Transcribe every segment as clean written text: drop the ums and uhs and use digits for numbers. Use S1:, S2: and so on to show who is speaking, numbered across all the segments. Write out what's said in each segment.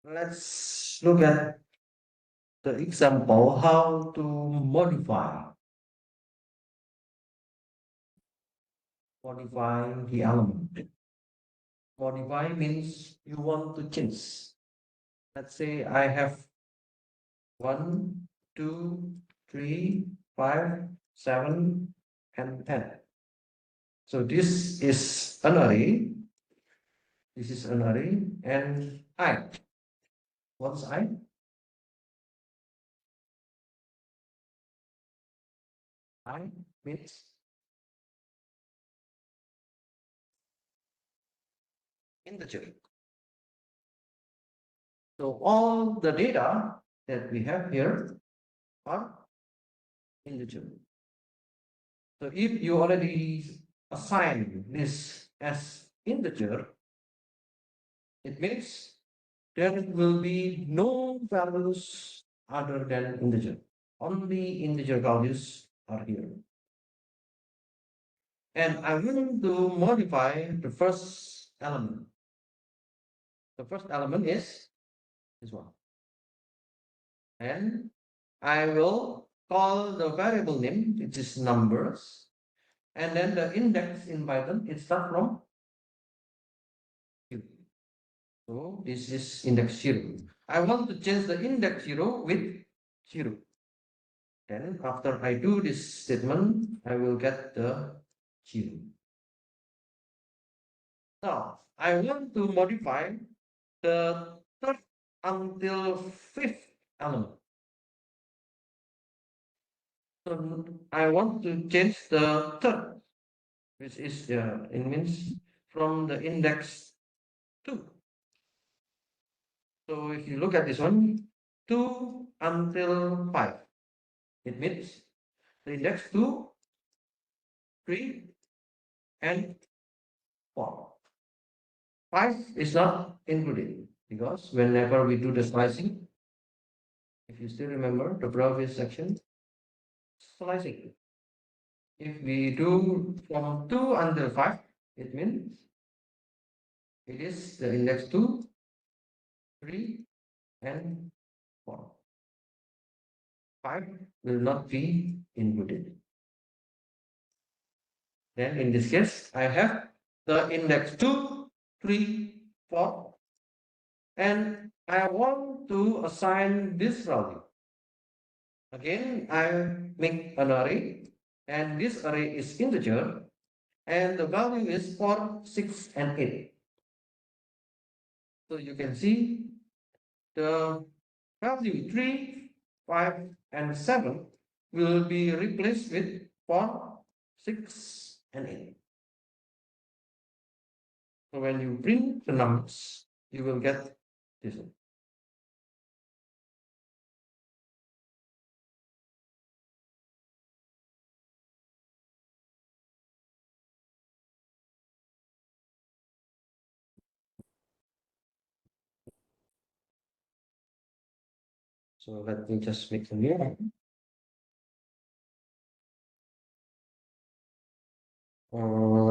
S1: Let's look at the example how to modify the element. Modify means you want to change. Let's say I have 1, 2, 3, 5, 7, and 10. So this is an array. This is an array, and what's I? I means integer. So all the data that we have here are integer. So if you already assign this as integer, it means there will be no values other than integer. Only integer values are here. And I want to modify the first element. The first element is this one. And I will call the variable name, which is numbers. And then the index in Python, it starts from 0. So this is index 0. I want to change the index 0 with 0. Then after I do this statement, I will get the 0. Now, I want to modify the third until fifth element. So I want to change the third, which is it means from the index 2. So if you look at this one, 2 until 5, it means the index 2, 3, and 4. 5 is not included because whenever we do the slicing, if you still remember the previous section, slicing. If we do from 2 until 5, it means it is the index 2, 3, and 4. 5 will not be included. Then in this case, I have the index 2, 3, 4, and I want to assign this value. Again, I make an array, and this array is integer, and the value is 4, 6, and 8. So you can see the value 3, 5, and 7 will be replaced with 4, 6, and 8. So when you print the numbers, you will get this one. So let me just make a new one.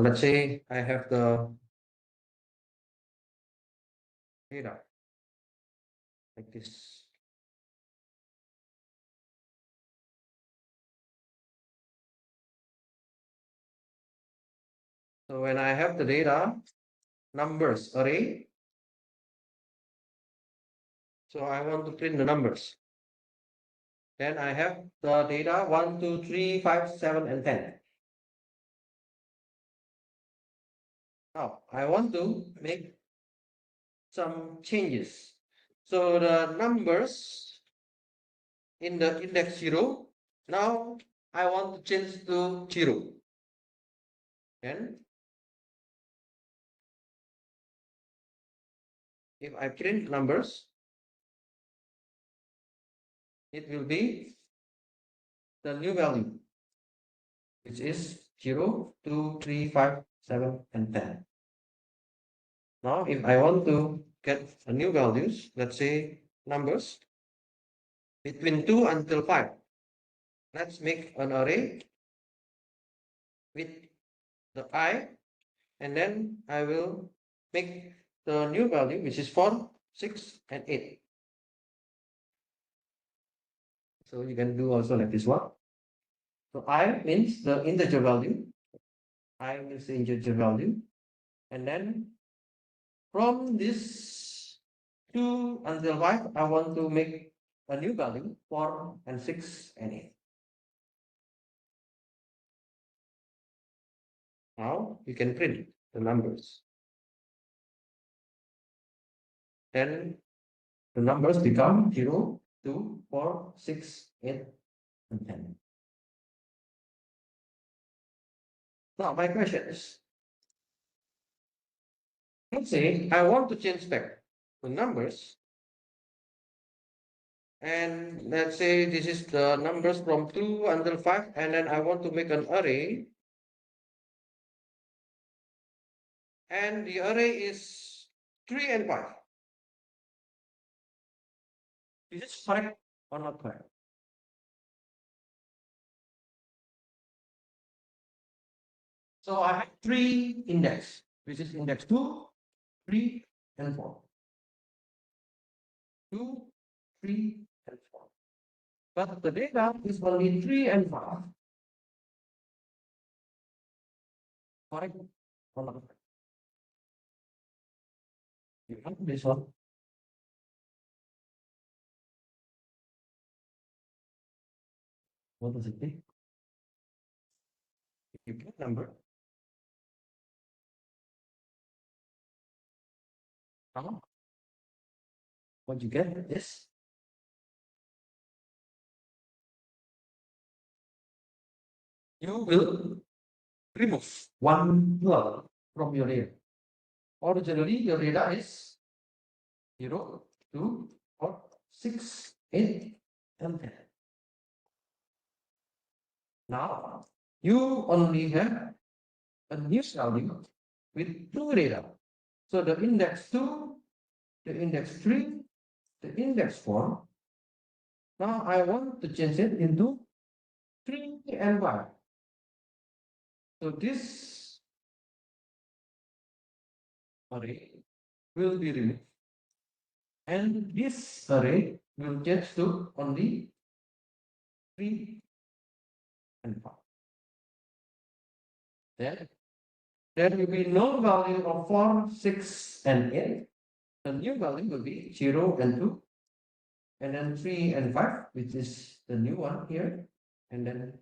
S1: Let's say I have the data like this. So when I have the data, numbers array, so I want to print the numbers. Then I have the data 1, 2, 3, 5, 7, and 10. Now I want to make some changes. So the numbers in the index 0, now I want to change to 0. And if I print numbers, it will be the new value, which is 0, 2, 3, 5, 7, and 10. Now, if I want to get a new values, let's say numbers between 2 until 5, let's make an array with the I, and then I will make the new value, which is 4, 6, and 8. So you can do also like this one. So I means the integer value. I means the integer value. And then from this 2 until 5, I want to make a new value 4 and 6 and 8. Now you can print the numbers. Then the numbers become 0, 2, 4, 6, 8, and 10. Now my question is, let's say I want to change back the numbers, and let's say this is the numbers from 2 until 5, and then I want to make an array, and the array is 3 and 5. Is it correct or not correct? So I have 3 index, which is index 2, 3, and 4. 2, 3, and 4. But the data is only 3 and 5. Correct or not correct? You have this one. What does it mean? You get number. What you get is you will remove one null from your data. Originally, your data is 0, 2, 4, 6, 8, and 10. Now, you only have a new value with 2 data. So the index 2, the index 3, the index 4. Now I want to change it into 3 and 5. So this array will be removed. And this array will change to only 3 and 5. Then there will be no value of 4, 6, and 8. The new value will be 0 and 2, and then 3 and 5, which is the new one here, and then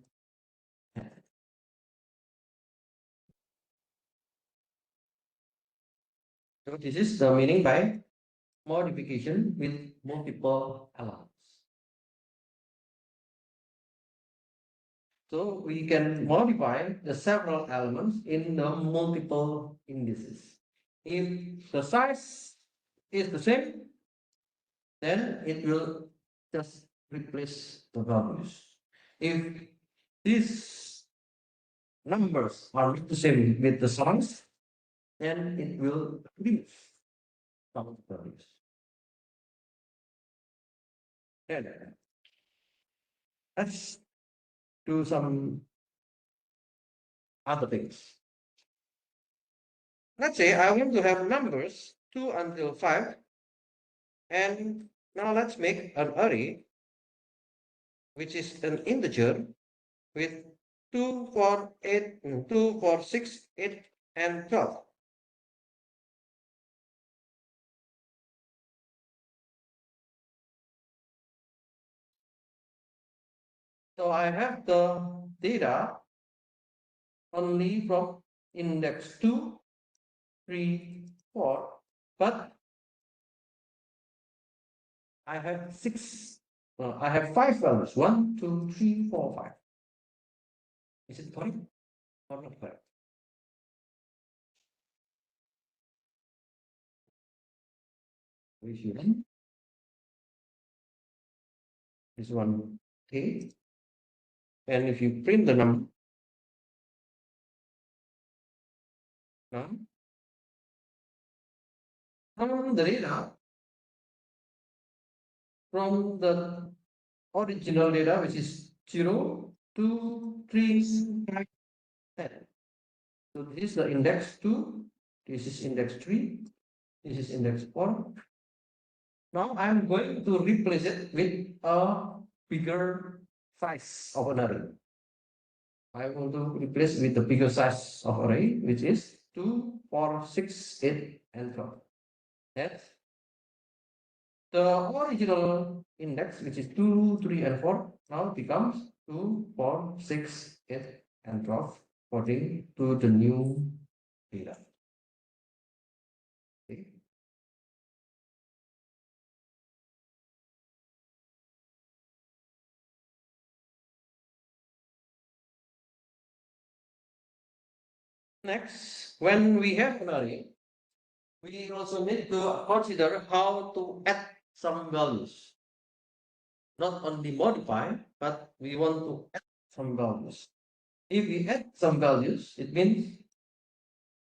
S1: 10. So this is the meaning by modification with multiple elements. So we can modify the several elements in the multiple indices. If the size is the same, then it will just replace the values. If these numbers are not the same with the size, then it will remove some of the values. Then let's do some other things. Let's say I want to have numbers 2 until 5, and now let's make an array which is an integer with 2, 4, 8, 2, 4, 6, 8, and 12. So I have the data only from index 2, 3, 4, but I have I have 5 values, 1, 2, 3, 4, 5. Is it correct or not correct? We should. This one, okay. And if you print the number, now from the data, from the original data, which is 0, 2, 3, 5, 10. So this is the index 2, this is index 3, this is index 4, Now I'm going to replace it with a bigger size of an array. I want to replace with the bigger size of array, which is 2, 4, 6, 8, and 12. That's the original index, which is 2, 3, and 4, now becomes 2, 4, 6, 8, and 12, according to the new data. Okay. Next, when we have an array, we also need to consider how to add some values. Not only modify, but we want to add some values. If we add some values, it means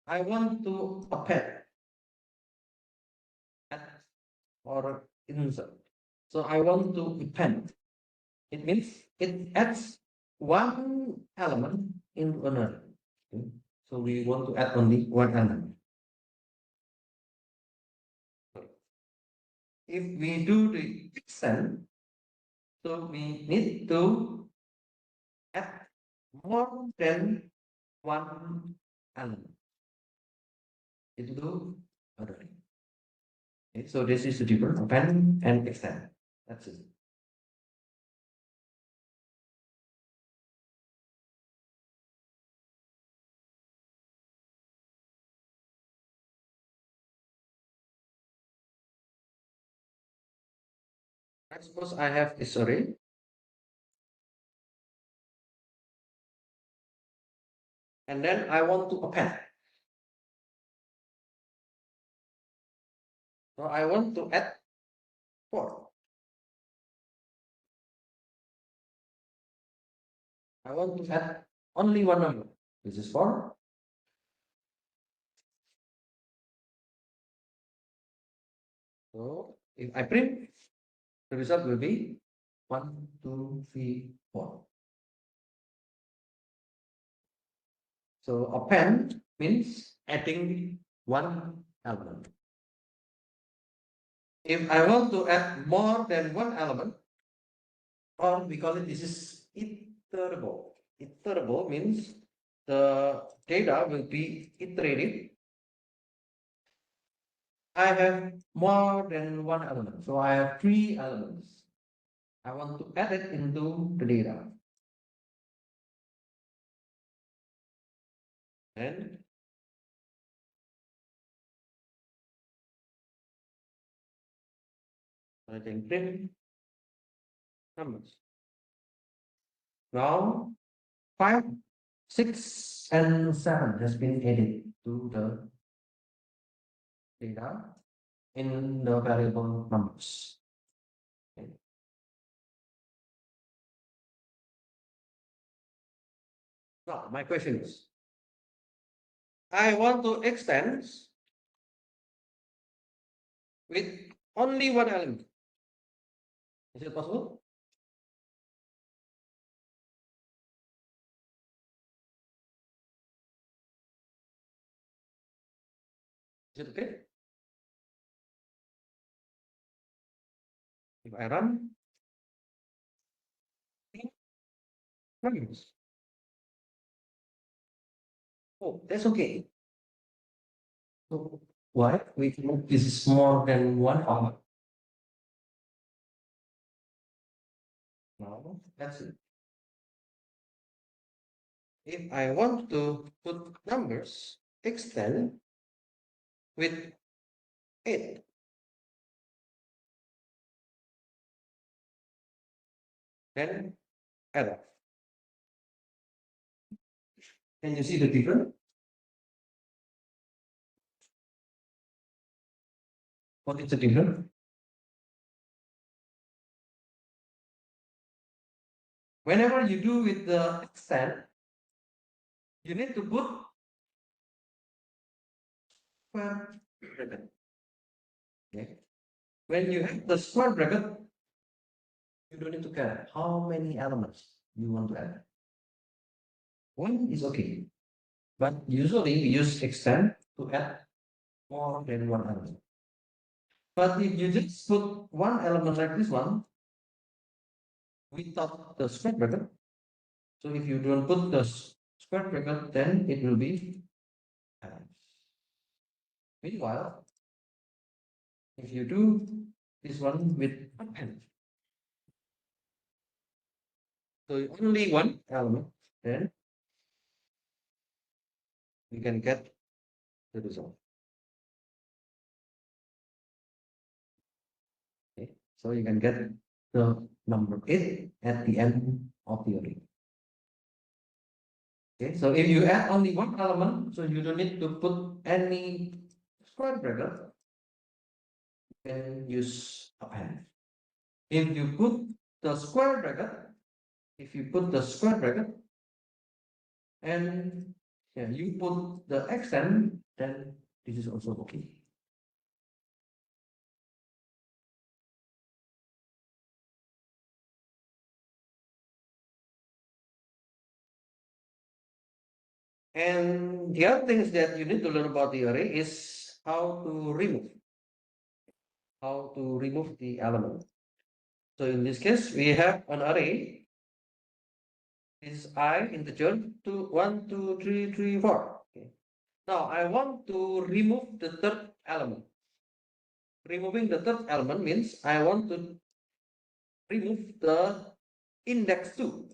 S1: I want to append, add, or insert. So I want to append. It means it adds one element into another. Okay. So we want to add only one element. If we do the extend, so we need to add more than one element into array. Okay, so this is the difference append and extend. That's it. Let's suppose I have this array and then I want to append. So I want to add 4. I want to add only one number, which is 4. So if I print, the result will be 1, 2, 3, 4. So append means adding one element. If I want to add more than one element, or we call it this is iterable. Iterable means the data will be iterated. I have more than one element. So I have 3 elements. I want to add it into the data. And I can print numbers. Now 5, 6, and 7 has been added to the data in the variable numbers. Okay. Now, my question is, I want to extend with only one element. Is it possible? Is it okay? If I run, it runs. Oh, that's okay. So why? We think this is more than one hour. No, that's it. If I want to put numbers, extend with 8. Then error. Can you see the difference? What is the difference? Whenever you do with the extend, you need to put square bracket. Okay. When you have the square bracket, you don't need to care how many elements you want to add. One is okay, but usually we use extend to add more than one element. But if you just put one element like this one without the square bracket, so if you don't put the square bracket, then it will be times. Meanwhile, if you do this one with append, so only one element, then we can get the result. Okay? So you can get the number 8 at the end of the array. Okay, so if you add only one element, so you don't need to put any square bracket, you can use append. If you put the square bracket, if you put the square bracket and yeah, you put the extend, then this is also okay. And the other things that you need to learn about the array is how to remove the element. So in this case, we have an array. This is I integer to 1, 2, 3, 3, 4. Okay. Now I want to remove the third element. Removing the third element means I want to remove the index 2.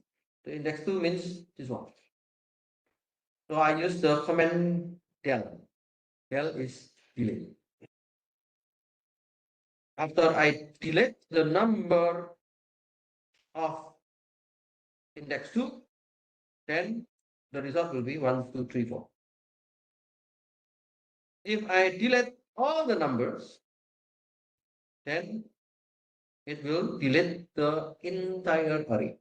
S1: The index 2 means this one. So I use the command del. Del is delete. After I delete the number of index 2, then the result will be 1, 2, 3, 4. If I delete all the numbers, then it will delete the entire array.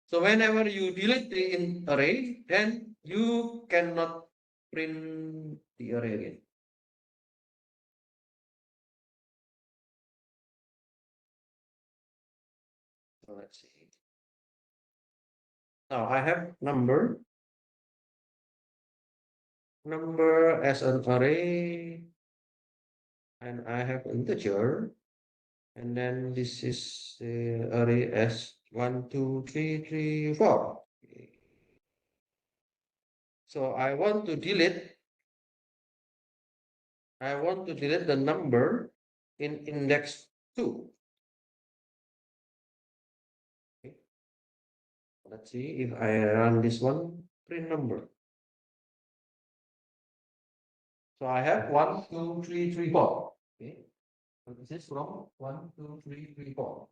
S1: So whenever you delete the array, then you cannot print the array again. So let's see. Now I have number as an array, and I have integer, and then this is the array as 1, 2, 3, 3, 4. So I want to delete the number in index 2. Okay. Let's see if I run this one, print number. So I have 1, 2, 3, 3, 4. Okay. So this is from 1, 2, 3, 3, 4.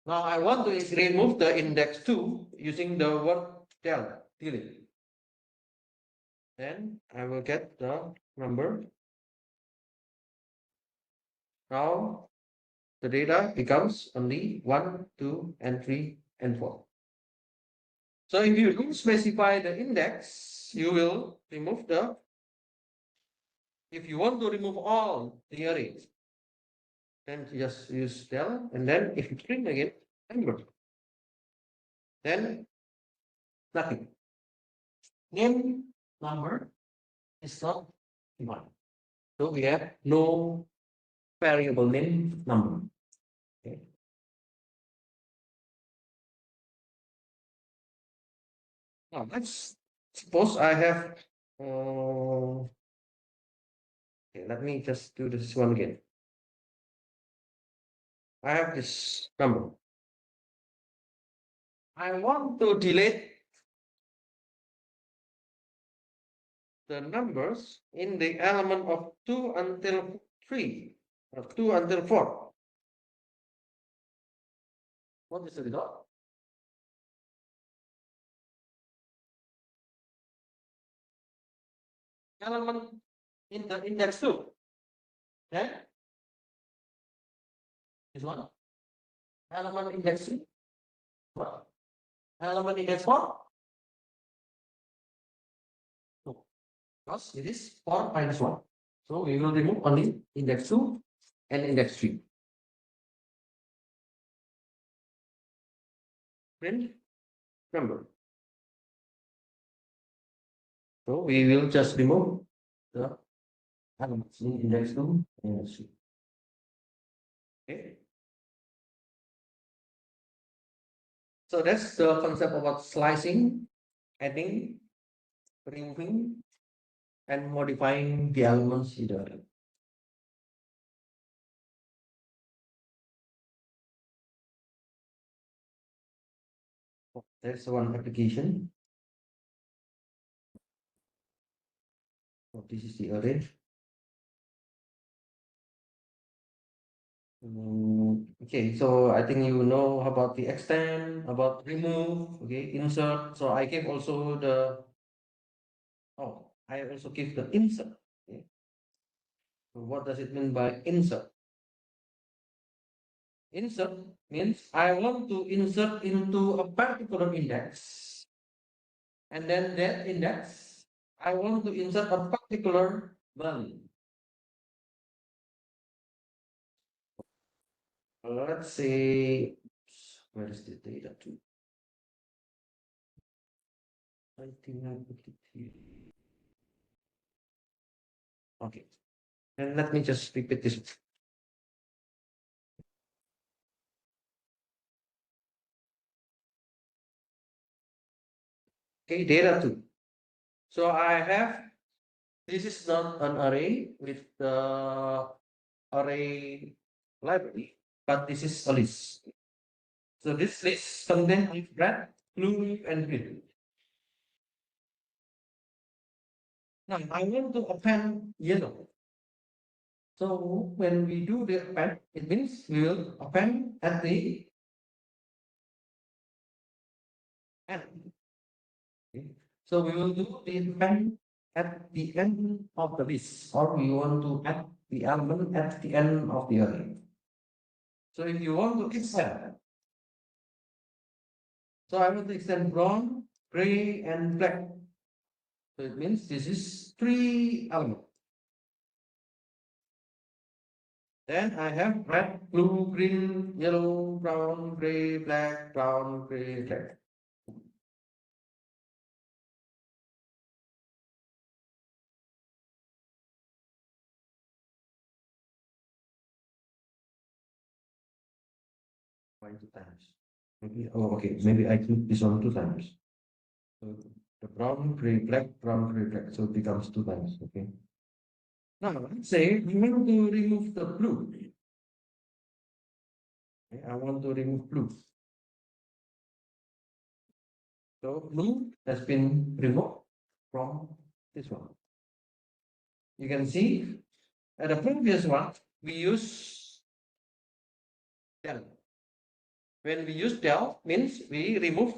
S1: Now I want to remove the index 2 using the word delete. Then I will get the number. Now the data becomes only 1, 2, and 3, and 4. So if you don't specify the index, you will remove if you want to remove all the arrays, then just use del, and then if you print again, number, then nothing. Name number is not defined. So we have no variable name number. Okay. Now let's suppose I have okay, let me just do this one again. I have this number. I want to delete the numbers in the element of 2 until 3 or 2 until 4. What is the result? Element in the index 2. Then this one. Element index 3. What? Element index 4. No. Because it is 4 minus 1. So we will remove only index 2 and index 3. Print number. So we will just remove the elements in index 2 and index 3. Okay. So that's the concept about slicing, adding, removing, and modifying the elements in the array. That's one application. This is the array. Okay, so I think you know about the extend, about remove, okay, insert. So I give also the, oh, I also give the insert. Okay. So what does it mean by insert? Insert means I want to insert into a particular index, and then that index, I want to insert a particular value. Let's say, where is the data to? I think I put it here. Okay, and let me just repeat this. Okay, data 2. So I have, this is not an array with the array library, but this is a list. So this list contains red, blue, and green. Now I want to append yellow. So when we do the append, it means we will append at the end. Okay. So we will do the append at the end of the list, or we want to add the element at the end of the array. So if you want to extend, so I want to extend brown, gray, and black. So it means this is three elements. Then I have red, blue, green, yellow, brown, gray, black, brown, gray, black. Why two times? Maybe, oh, okay. Maybe I click this one two times. So the brown, gray, black, brown, gray, black. So it becomes two times. Okay. Now let's say we want to remove the blue. Okay, I want to remove blue. So blue has been removed from this one. You can see at the previous one, we use del. When we use del, means we remove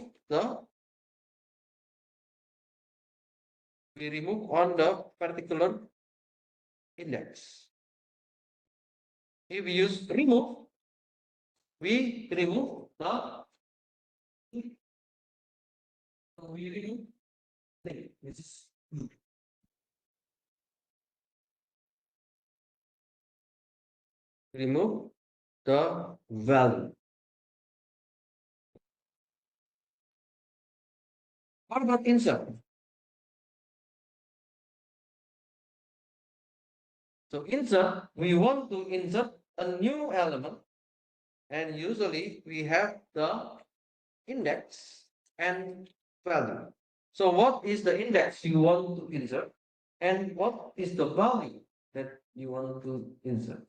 S1: on the particular index. If we use remove, we remove the we remove thing, which is remove the value. What about insert? So insert, we want to insert a new element, and usually we have the index and value. So what is the index you want to insert, and what is the value that you want to insert?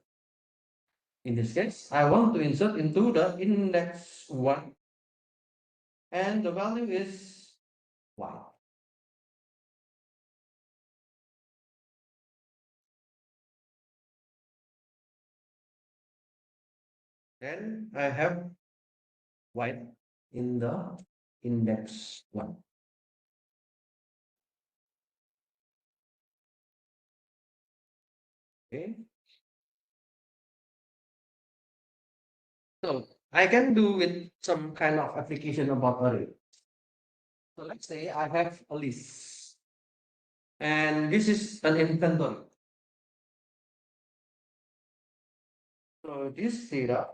S1: In this case, I want to insert into the index 1, and the value is y. Then I have y in the index 1. Okay. So I can do with some kind of application about array. So let's say I have a list, and this is an inventory. So this data,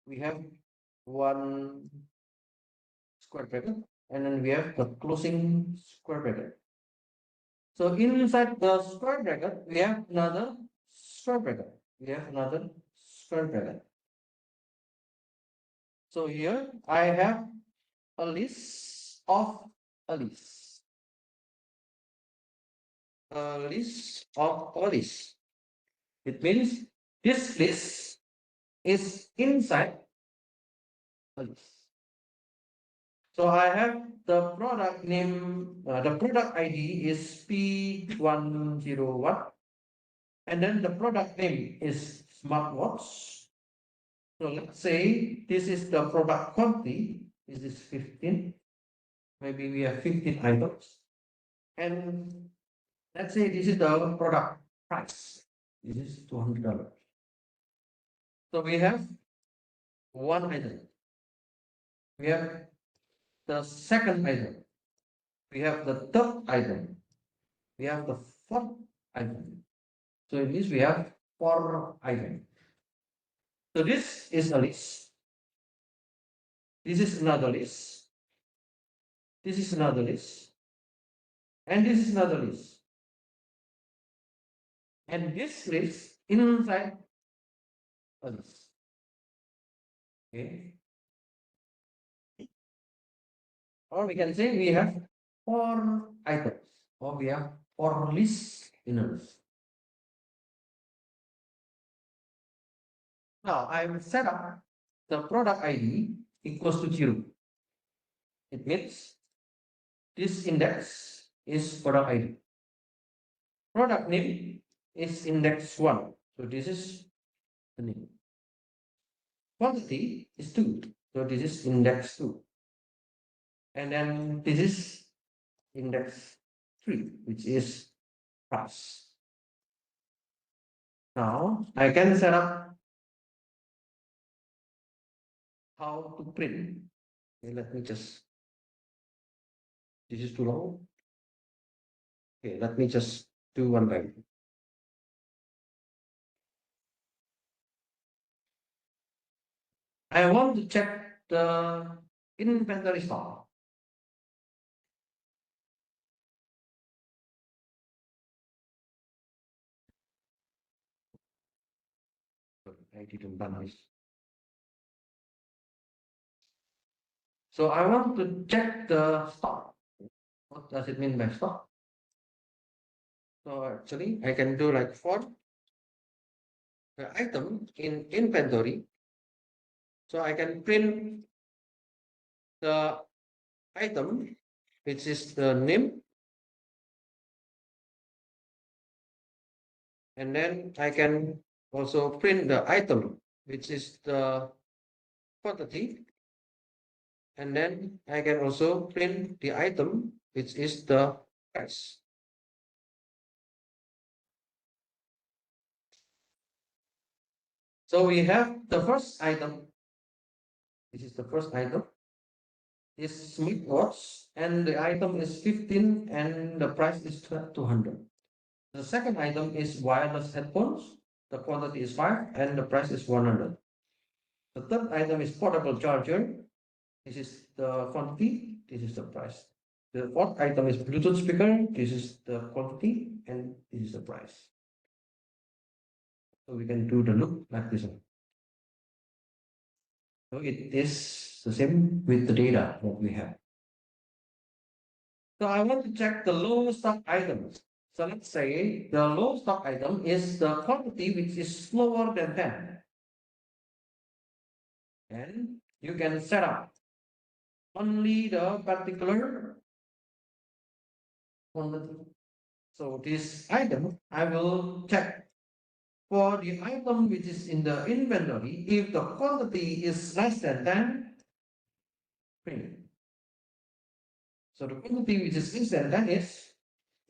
S1: we have one square bracket, and then we have the closing square bracket. So inside the square bracket, we have another square bracket. We have another square bracket. So here I have a list of a list. A list of a list. It means this list is inside a list. So I have the product name, the product ID is P101, and then the product name is smartwatch. So let's say this is the product quantity. This is 15. Maybe we have 15 items. And let's say this is the product price. This is $200. So we have one item. We have the second item. We have the third item. We have the fourth item. So it means we have four items. So this is a list. This is another list. This is another list. And this is another list. And this list inside a list. Okay. Or we can say we have four items. Or we have four lists in a list. Now I will set up the product ID equals to 0. It means this index is product ID. Product name is index 1. So this is the name. Quantity is 2. So this is index 2. And then this is index 3, which is price. Now I can set up how to print. Okay, let me just, this is too long. Okay, let me just do one by one. I want to check the inventory stock. I didn't run this. So I want to check the stock. What does it mean by stock? So actually, I can do like for the item in inventory. So I can print the item, which is the name, and then I can also print the item, which is the quantity, and then I can also print the item, which is the price. So we have the first item. This is the first item. Is smartwatch, and the item is 15, and the price is 200. The second item is wireless headphones. The quantity is 5, and the price is 100. The third item is portable charger. This is the quantity. This is the price. The fourth item is Bluetooth speaker. This is the quantity, and this is the price. So we can do the loop like this one. So it is the same with the data that we have. So I want to check the low stock items. So let's say the low stock item is the quantity which is lower than 10. And you can set up only the particular quantity. So this item, I will check for the item which is in the inventory. If the quantity is less than 10, print. So the quantity which is less than 10 is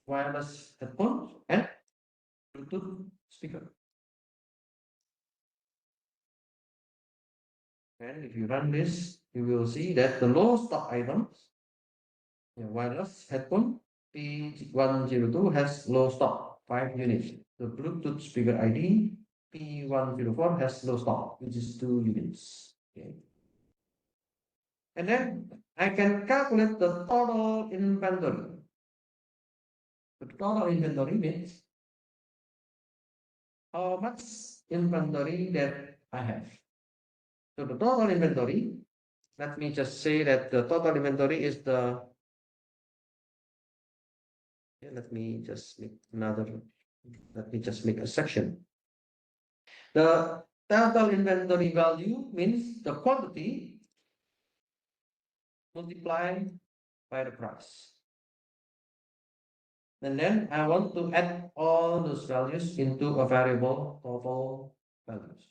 S1: wireless headphones and Bluetooth speaker. And if you run this, you will see that the low stock items, wireless headphone P102 has low stock, 5 units. The Bluetooth speaker ID P104 has low stock, which is 2 units. Okay. And then I can calculate the total inventory. The total inventory means how much inventory that I have. So the total inventory, let me just say that the total inventory is the, yeah, let me just make a section. The total inventory value means the quantity multiplied by the price. And then I want to add all those values into a variable total values.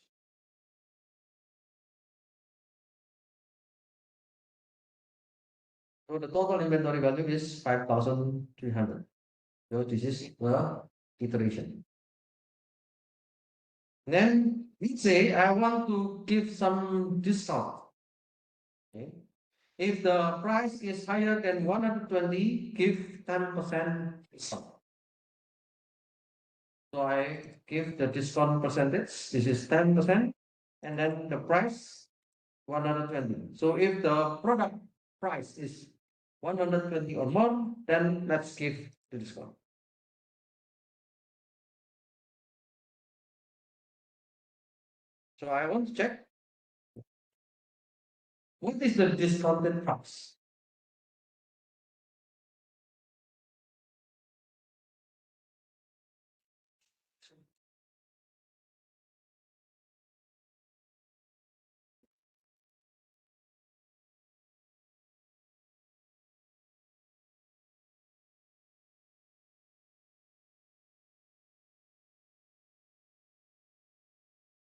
S1: So the total inventory value is 5,300. So this is the iteration. Then we say I want to give some discount. Okay. If the price is higher than 120, give 10% discount. So I give the discount percentage. This is 10%. And then the price 120. So if the product price is 120 or more, then let's give the discount. So I want to check what is the discounted price.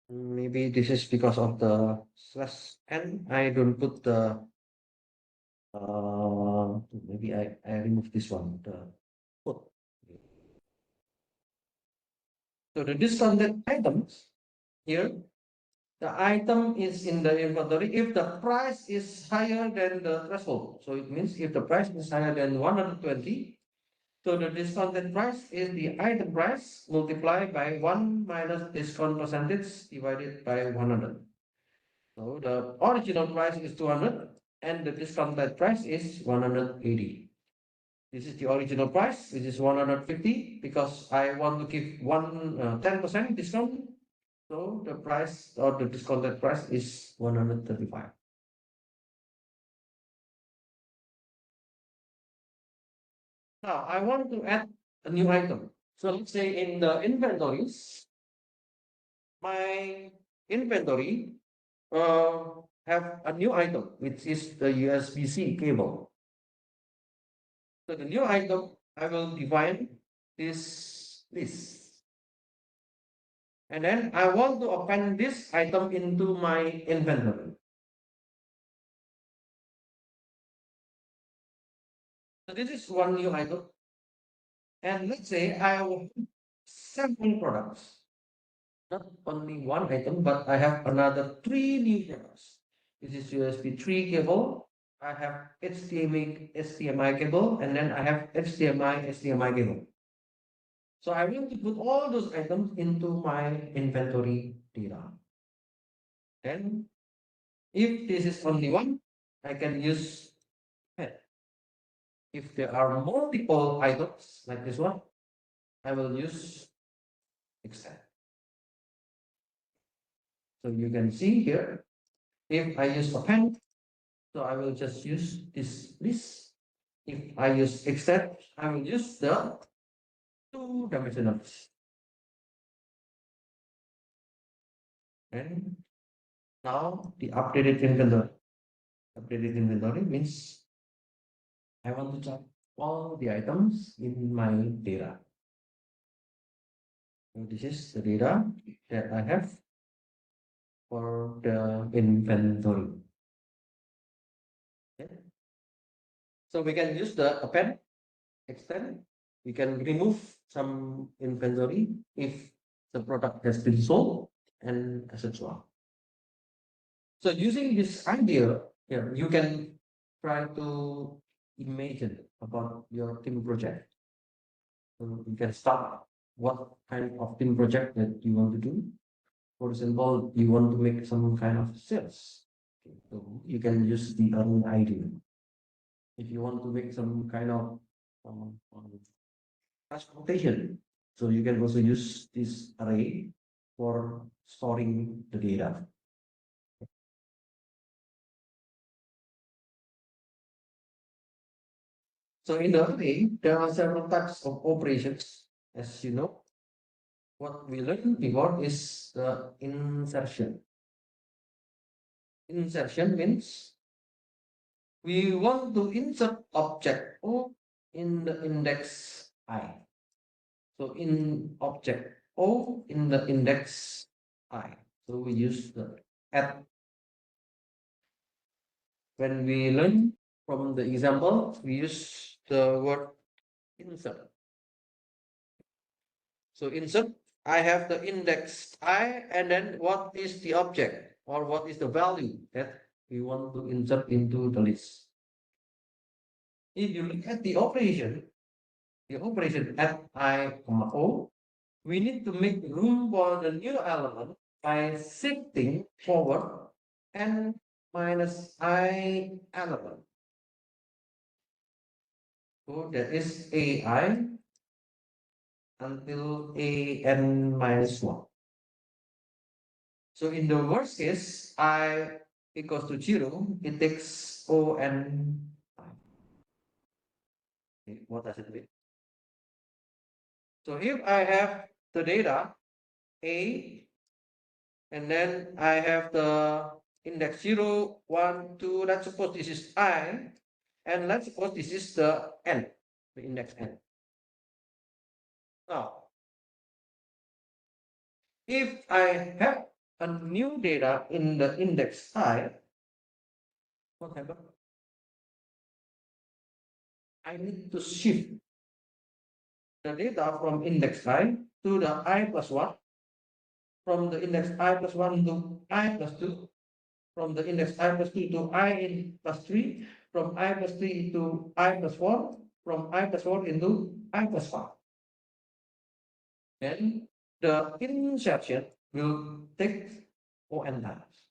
S1: Maybe this is because of the slash n. I don't put the maybe I remove this one. The put. So the discounted items here, the item is in the inventory if the price is higher than the threshold. So it means if the price is higher than 120, so the discounted price is the item price multiplied by 1 minus discount percentage divided by 100. So the original price is 200 and the discounted price is 180. This is the original price, which is 150 because I want to give 10% discount. So the price or the discounted price is 135. Now I want to add a new item. So let's say in the inventories, my inventory have a new item, which is the USB-C cable. So the new item, I will define this list. And then I want to append this item into my inventory. So this is one new item. And let's say I have several products. Not only one item, but I have another three new products. This is USB 3 cable. I have HDMI cable, and then I have HDMI cable. So I want to put all those items into my inventory data. Then if this is only one, I can use head. If there are multiple items like this one, I will use extend. So you can see here, if I use append, so I will just use this list. If I use extend, I will use the two-dimensional list. And now the updated inventory. Updated inventory means I want to check all the items in my data. So this is the data that I have for the inventory. Okay. So we can use the append, extend. We can remove some inventory if the product has been sold and etc. So using this idea here, you can try to imagine about your team project. So you can start what kind of team project that you want to do. For example, you want to make some kind of sales. Okay, so you can use the own idea. If you want to make some kind of um, um, transportation. So you can also use this array for storing the data. So in the array, there are several types of operations. As you know, what we learned before is the insertion. Insertion means we want to insert object O in the index I. So in object O in the index I. So we use the add. When we learn from the example, we use the word insert. So insert, I have the index I, and then what is the object or what is the value that we want to insert into the list. If you look at the operation at I, O, we need to make room for the new element by shifting forward n minus I element. So that is AI until an minus 1. So in the worst case, I equals to 0, it takes on. Okay, what does it mean? So if I have the data A, and then I have the index 0, 1, 2, let's suppose this is I, and let's suppose this is the N, the index N. Now, if I have a new data in the index I, what happens? I need to shift the data from index I to the I plus 1, from the index I plus 1 to I plus 2, from the index I plus 2 to I in plus 3, from I plus 3 to I plus 4, from I plus 4 into I plus 5. Then the insertion will take on times.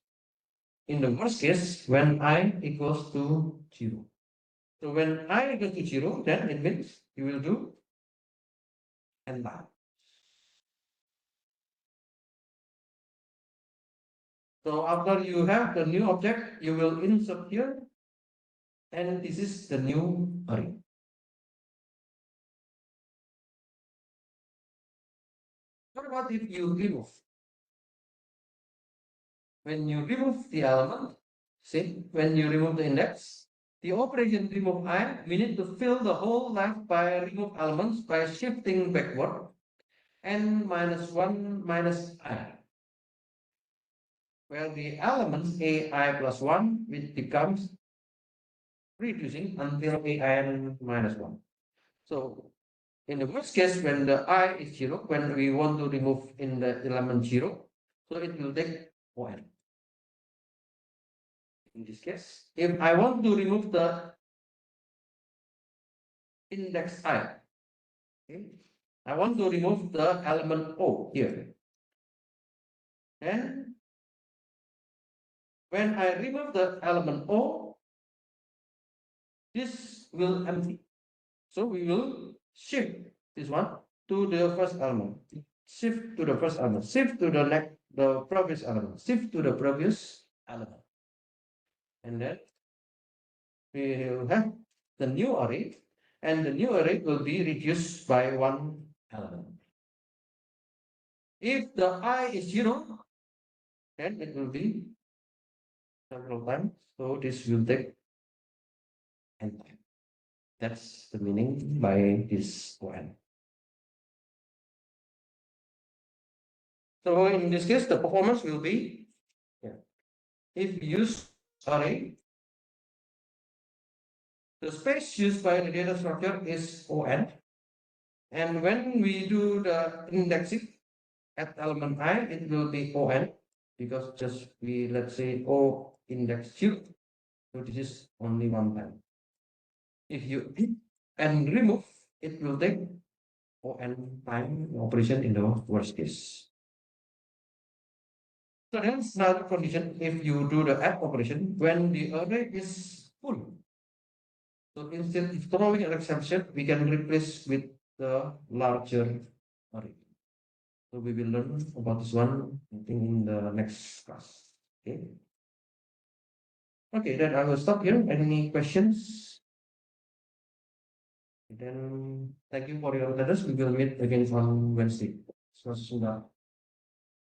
S1: In the worst case, when I equals to 0. So when I equals to 0, then it means you will do n times. So after you have the new object, you will insert here, and this is the new array. What about if you remove? When you remove the element, see, when you remove the index, the operation remove I, we need to fill the whole left by remove elements by shifting backward n minus 1 minus I, where the elements ai plus 1, which becomes reducing until an minus 1. So in the worst case, when the I is 0, when we want to remove in the element 0, so it will take on. In this case, if I want to remove the index I, okay, I want to remove the element O here. And when I remove the element O, this will empty. So we will shift this one to the first element. Shift to the first element. Shift to the previous element. Shift to the previous element. And then we will have the new array, and the new array will be reduced by one element. If the I is 0, then it will be several times. So this will take n time. That's the meaning by this ON. So in this case, the performance will be, yeah, if you use array, the space used by the data structure is ON. And when we do the indexing at element I, it will be ON, because just we, let's say, O index 0. So this is only one time. If you and remove, it will take ON time operation in the worst case. So that's another condition if you do the add operation when the array is full. So instead of throwing an exception, we can replace with the larger array. So we will learn about this one, I think, in the next class. Okay. Okay, then I will stop here. Any questions? Then thank you for your attendance. We will meet again on Wednesday. So, sudah